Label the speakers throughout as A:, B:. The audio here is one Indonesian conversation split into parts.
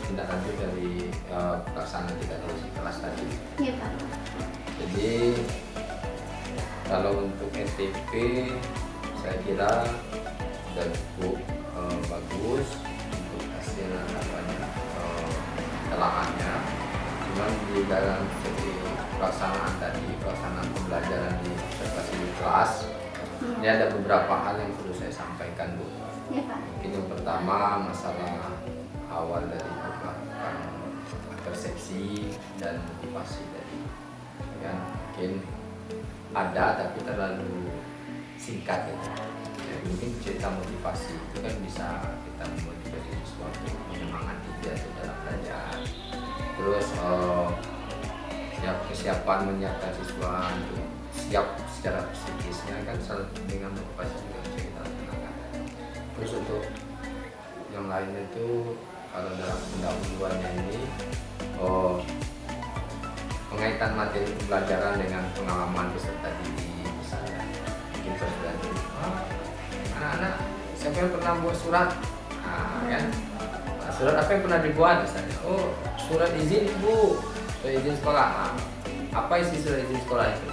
A: tindak lanjut dari pelaksanaan kita di kelas tadi.
B: Iya Pak.
A: Jadi kalau untuk NTP saya kira sudah cukup bagus untuk hasil telaahnya. Cuman di dalam segi pelaksanaan pembelajaran di observasi di kelas, ini ada beberapa hal yang perlu saya sampaikan, Bu.
B: Iya Pak.
A: Mungkin yang pertama masalah awal dari melakukan persepsi dan motivasi tadi, ya mungkin ada tapi terlalu singkat ya. Mungkin cerita motivasi itu kan bisa kita memotivasi sesuatu, menyemangati dia dalam belajar. Terus kesiapan menyiapkan siswa untuk siap secara psikisnya kan dengan motivasi juga bisa kita laksanakan. Terus untuk yang lain itu kalau dalam pendahuluannya ini pengaitan materi pembelajaran dengan pengalaman peserta didik, misalnya mungkin sudah anak-anak siapa yang pernah buat surat, kan surat apa yang pernah dibuat misalnya, surat izin Bu, surat izin sekolah. Apa isi surat izin sekolah itu?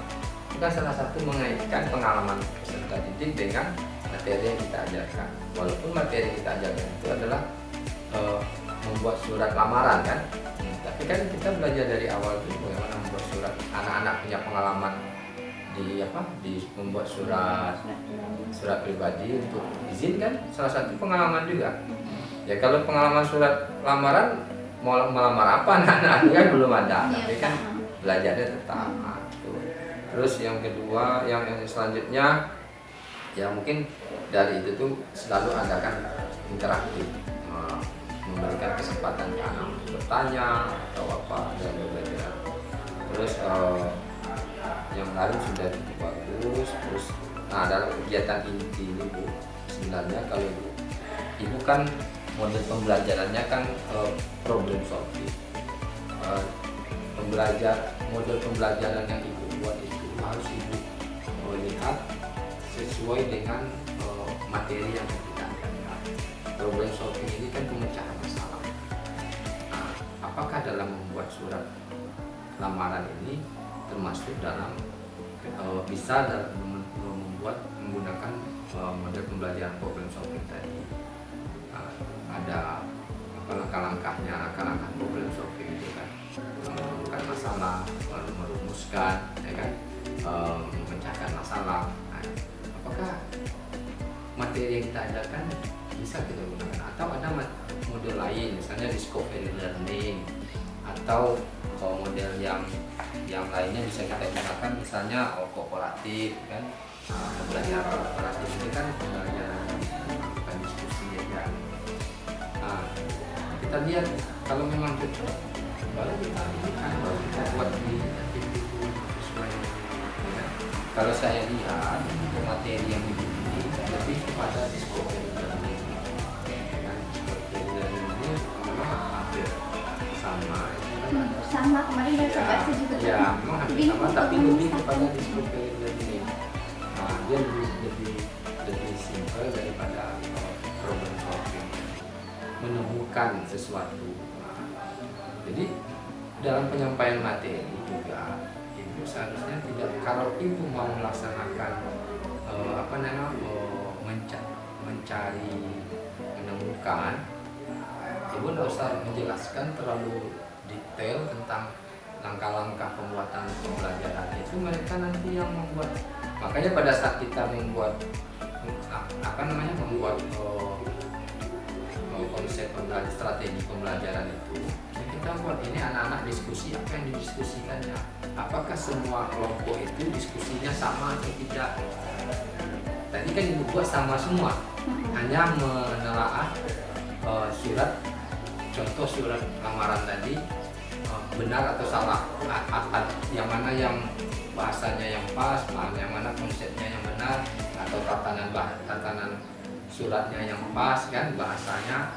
A: Itu kan salah satu mengaitkan pengalaman peserta didik dengan materi yang kita ajarkan. Walaupun materi yang kita ajarkan itu adalah membuat surat lamaran kan, tapi kan kita belajar dari awal itu bagaimana membuat surat. Anak-anak punya pengalaman di membuat surat pribadi untuk izin kan, salah satu pengalaman juga. Ya kalau pengalaman surat lamaran mau melamar apa anak-anak kan belum ada, tapi kan belajarnya tetap. Terus yang kedua, yang selanjutnya ya mungkin dari itu tuh selalu adakan interaktif, memberikan kesempatan ke anak untuk bertanya atau apa dalam belajar. Terus yang lain sudah cukup bagus. Terus dalam kegiatan inti ini Bu, sebenarnya kalau Ibu kan model pembelajarannya kan problem solving. Model pembelajaran yang Ibu buat itu harus Ibu lihat sesuai dengan materi yang kita ajarkan. Problem solving ini kan pemecahan masalah. Apakah dalam membuat surat lamaran ini termasuk dalam bisa dalam menggunakan model pembelajaran problem solving tadi? Ada langkah-langkahnya, langkah-langkah problem solving itu kan, menemukan masalah, merumuskan, ya kan, memecahkan masalah. Apakah materi yang kita ajarkan bisa kita gunakan, atau ada model lain, misalnya discovery learning, atau model yang lainnya bisa kita gunakan, misalnya kooperatif kan. Belajar kooperatif ini kan pembelajaran bukan diskusi ya kan. Kita lihat kalau memang betul, baru kita buat di aktivitas sesuai. Kalau saya lihat materi yang ini lebih kepada discovery learning. Discovery learning ini memang hampir sama
B: Kemarin udah saya baca juga.
A: Ya, memang hampir sama, tapi lebih kepada discovery learning. Dia lebih simpel daripada problem solving, menemukan sesuatu. Jadi dalam penyampaian materi juga Ibu seharusnya tidak, kalau Ibu mau melaksanakan mencari, menemukan, Ibu tidak usah menjelaskan terlalu detail tentang langkah-langkah pembuatan pembelajaran itu, mereka nanti yang membuat. Makanya pada saat kita membuat konsep strategi pembelajaran itu, kita buat ini anak-anak diskusi apa yang didiskusikannya, apakah semua kelompok itu diskusinya sama atau tidak. Tadi kan Ibu buat sama semua, hanya menelaah contoh surat lamaran tadi benar atau salah, yang mana yang bahasanya yang pas, yang mana konsepnya yang benar, atau tatanan suratnya yang pas kan, bahasanya.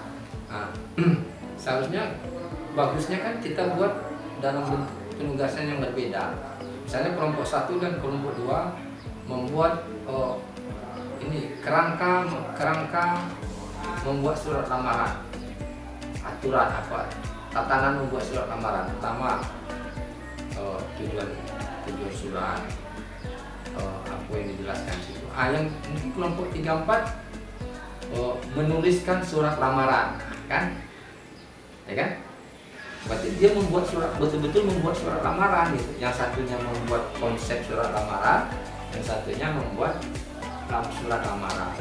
A: Seharusnya bagusnya kan kita buat dalam bentuk penugasan yang berbeda. Misalnya kelompok 1 dan kelompok 2 membuat kerangka membuat surat lamaran, aturan apa tatanan membuat surat lamaran. Pertama, tujuan surat, apa yang dijelaskan situ. Yang mungkin kelompok 34 menuliskan surat lamaran, kan? Ya kan? Berarti dia membuat surat, betul-betul membuat surat lamaran gitu. Yang satunya membuat konsep surat lamaran, yang satunya membuat surat lamaran.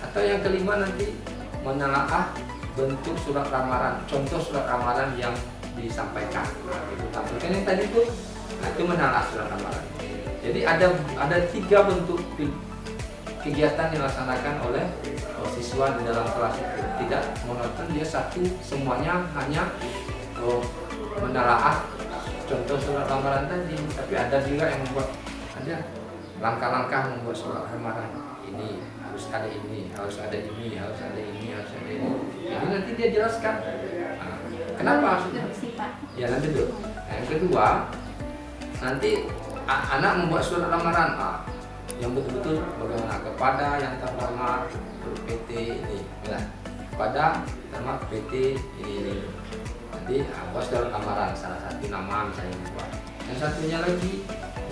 A: Atau yang kelima nanti menelaah bentuk surat lamaran, contoh surat lamaran yang disampaikan. Itu tampilkan yang tadi itu, itu menelaah surat lamaran. Jadi ada 3 bentuk kegiatan yang dilaksanakan oleh siswa di dalam kelas itu. Tidak monoton dia satu semuanya hanya menelaah contoh surat lamaran tadi, tapi ada juga yang membuat ada langkah-langkah membuat surat lamaran. Ini harus ada ini, harus ada ini, harus ada ini, harus ada ini. Jadi nanti dia jelaskan. Nah, kenapa maksudnya? Ya nanti dulu. Nah, yang kedua, nanti anak membuat surat lamaran. Yang betul-betul bagaimana kepada yang terhormat PT ini, ya. Kepada terhormat PT ini. Nanti buat surat lamaran, salah satu nama misalnya membuat. Yang satunya lagi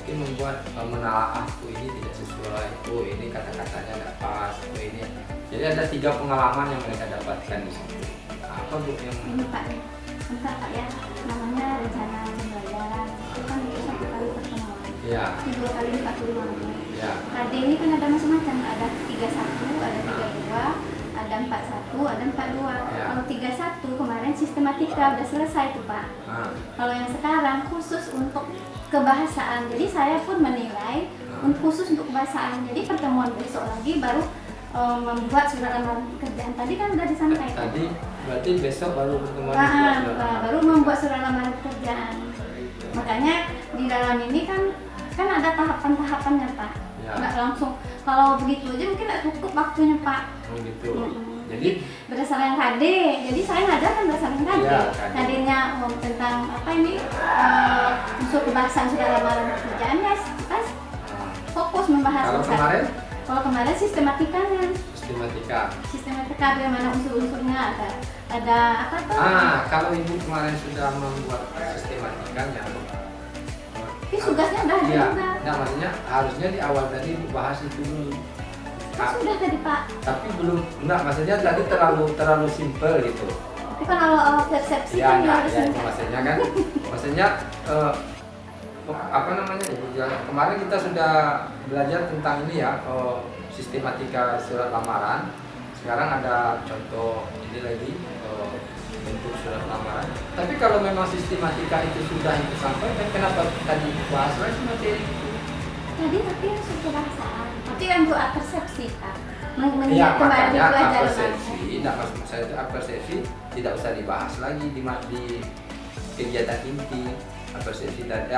A: mungkin membuat menelaah, ini tidak sesuai, ini kata-katanya tidak pas, ini. Jadi ada 3 pengalaman yang mereka dapatkan di situ. Apa Bu yang
B: ini Pak ya? Bentar Pak ya, namanya rencana pembelajaran. Itu kan itu 1 kali pertemuan.
A: Ya.
B: Ini 2 kali 45 menit.
A: Ya.
B: KD ini kan ada macam-macam, ada 31, ada 32, ada 41, ada 42.
A: Ya.
B: Kalau 31 kemarin sistematika udah selesai tuh Pak. Kalau yang sekarang khusus untuk kebahasaan. Jadi saya pun menilai khusus untuk kebahasaan. Jadi pertemuan besok lagi baru membuat surat lamaran pekerjaan. Tadi kan udah disampaikan.
A: Tadi berarti besok baru pertemuan.
B: Baru membuat surat lamaran pekerjaan. Makanya di dalam ini kan ada tahapan-tahapannya Pak.
A: Ya.
B: Nggak langsung kalau begitu aja mungkin nggak cukup waktunya Pak.
A: Gitu.
B: Jadi berdasarkan KD, jadi saya ngajarkan berdasarkan KD.
A: Ya,
B: KD-nya tentang apa ini unsur kebahasaan surat lamaran pekerjaan ya, kita fokus membahas. Kalau kemarin sistematikanya. Sistematika bagaimana unsur-unsurnya ada apa tuh?
A: Kalau Ibu kemarin sudah membuat sistematikanya.
B: Tapi tugasnya udah ada juga.
A: Nah, maksudnya harusnya di awal tadi Ibu bahas itu dulu.
B: Sudah tadi Pak.
A: Tapi belum, maksudnya tadi terlalu simpel gitu.
B: Tapi kan kalau persepsi kan harus
A: maksudnya kan, apa namanya Ibu, kemarin kita sudah belajar tentang ini ya, sistematika surat lamaran. Sekarang ada contoh ini lagi, bentuk surat lamaran. Tapi kalau memang sistematika itu sudah disampaikan, kenapa tadi bahas lagi materi itu?
B: Tadi tapi unsur kebahasaan. Tapi untuk persepsi Pak.
A: Iya, makanya persepsi, maksud saya itu persepsi tidak usah dibahas lagi di kegiatan inti. Persepsi tadi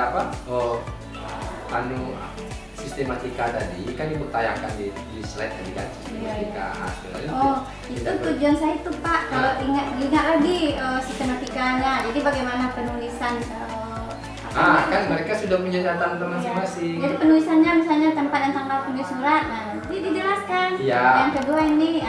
A: sistematika tadi kan Ibu tayangkan di slide tadi kan, sistematika.
B: Itu tujuan saya itu Pak. Kalau ingat lagi sistematikanya. Jadi bagaimana penulisan
A: kan mereka sudah punya catatan masing-masing.
B: Jadi penulisannya misalnya tempat dan tanggal penulis surat, nanti dijelaskan. Yang kedua ini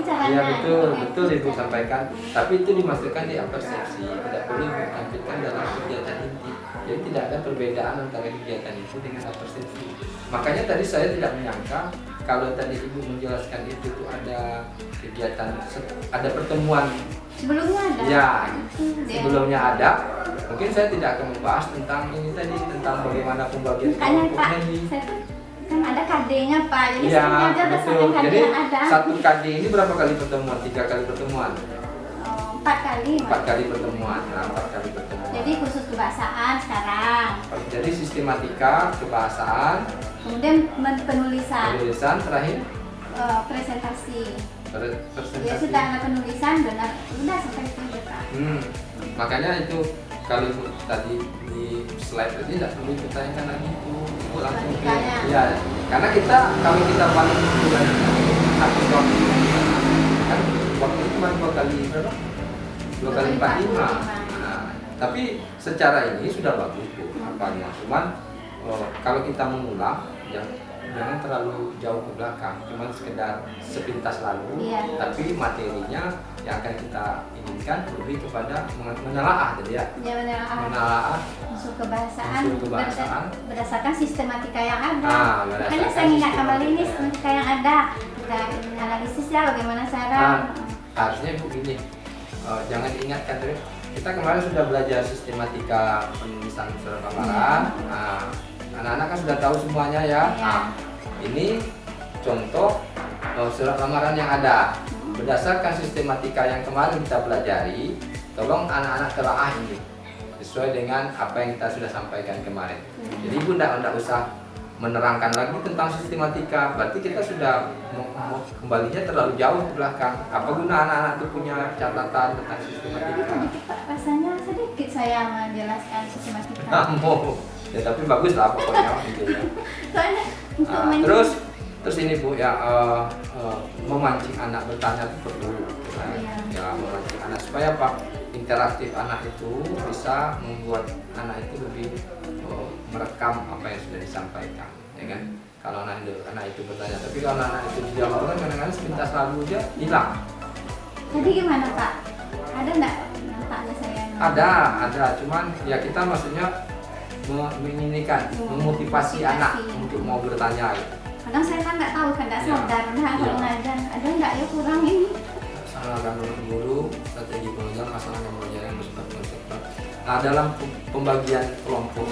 B: caranya.
A: Iya betul Ibu sampaikan. Tapi itu dimasukkan di persepsi, tidak perlu ditampilkan dalam kegiatan inti. Jadi tidak ada perbedaan antara kegiatan itu dengan persepsi. Makanya tadi saya tidak menyangka kalau tadi Ibu menjelaskan itu tuh ada kegiatan, ada pertemuan.
B: Sebelumnya ada.
A: Ya, sebelumnya ada. Mungkin saya tidak akan membahas tentang ini tadi, tentang bagaimana pembagian kelompoknya ini.
B: Saya tuh kan ada KD-nya Pak. Jadi
A: ya,
B: aja
A: betul.
B: KD
A: Jadi
B: ada.
A: Satu KD ini berapa kali pertemuan? 3 kali pertemuan?
B: 4 kali.
A: 4 kali pertemuan. 4 kali pertemuan.
B: Jadi khusus kebahasaan sekarang.
A: Jadi sistematika, kebahasaan.
B: Kemudian penulisan.
A: Penulisan terakhir?
B: Presentasi.
A: Ya
B: sudah ada penulisan, benar. Sudah sampai itu aja Pak.
A: Makanya itu kalau Ibu tadi di slide tadi tidak perlu ditanyakan lagi itu langsung ke ya, karena kalau kita balik bulan satu waktu kan waktu itu cuma 2 kali berapa? 2 kali 45. Tapi secara ini sudah bagus Bu. Apanya? Cuman kalau kita mengulang yang jangan terlalu jauh ke belakang, cuma sekedar sepintas lalu,
B: Iya.
A: tapi materinya yang akan kita inginkan lebih kepada menelaah, jadi ya,
B: Ya benar.
A: menelaah
B: Unsur kebahasaan,
A: unsur kebahasaan.
B: berdasarkan sistematika yang ada.
A: Ah,
B: Makanya
A: berdasarkan
B: saya ingat kembali ini
A: sistematika.
B: sistematika yang ada. Kita analisis ya bagaimana cara.
A: Harusnya Bu gini, jangan diingatkan terus. Kita kemarin sudah belajar sistematika penulisan surat lamaran. Nah, anak-anak kan sudah tahu semuanya ya. Nah, ini contoh surat lamaran yang ada. Berdasarkan sistematika yang kemarin kita pelajari, tolong anak-anak telaah ini sesuai dengan apa yang kita sudah sampaikan kemarin. Jadi Ibu tidak usah menerangkan lagi tentang sistematika, berarti kita sudah kembalinya terlalu jauh ke belakang. Apa guna anak-anak itu punya catatan tentang sistematika?
B: Sedikit Pak, rasanya sedikit saya menjelaskan sistematika.
A: Ya tapi bagus lah pokoknya gitu ya.
B: Soalnya untuk
A: Terus ini Bu ya, memancing anak bertanya itu perlu ya, memancing anak supaya apa, interaktif anak itu bisa membuat anak itu lebih merekam apa yang sudah disampaikan, ya kan. Kalau anak itu bertanya, tapi kalau anak itu dijawab kan kadang-kadang sepintas lalu aja hilang.
B: Jadi gimana Pak? Ada nggak nampaknya saya?
A: Ada, cuman ya kita maksudnya menginginkan, memotivasi anak untuk mau bertanya.
B: Kadang saya kan nggak tahu, kan nggak sadar, ada nggak ya kurang ini?
A: Masalah guru, strategi pengajaran, masalah pengajaran yang bersifat konseptual. Nah, dalam pembagian kelompok,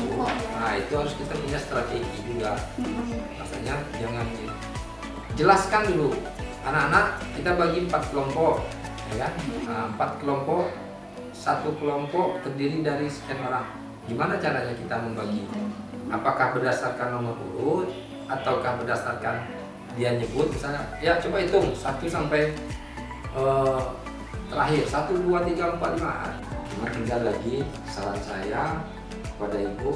A: nah itu harus kita punya strategi juga. Maksudnya jangan jelaskan dulu, anak-anak kita bagi 4 kelompok, ya kan? Nah, 4 kelompok, satu kelompok terdiri dari sekian orang. Gimana caranya kita membagi? Apakah berdasarkan nomor urut ataukah berdasarkan dia nyebut misalnya? Ya coba hitung 1 sampai terakhir 1, 2, 3, 4, 5. Cuma tinggal lagi saran saya kepada Ibu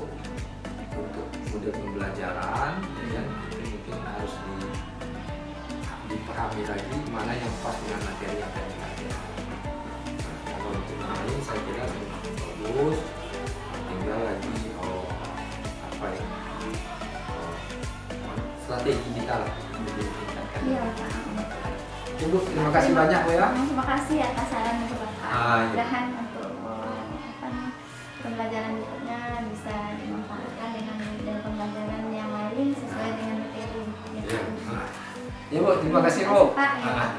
A: untuk model pembelajaran, ya, itu mungkin harus dipahami lagi mana yang pas dengan materi yang akan dipelajari. Kalau untuk ini saya kira sudah bagus. Tinggal lagi apa ya, strategi kita lah lebih ditingkatkan.
B: Iya Pak.
A: Cukup, terima kasih banyak Bu ya.
B: Terima kasih atas saran dari Bapak.
A: Iya.
B: Mudahan untuk pembelajaran berikutnya bisa dimanfaatkan dengan model pembelajaran yang lain sesuai dengan materi.
A: Iya. Ya Bu, terima kasih Bu.
B: Terima kasih, Pak.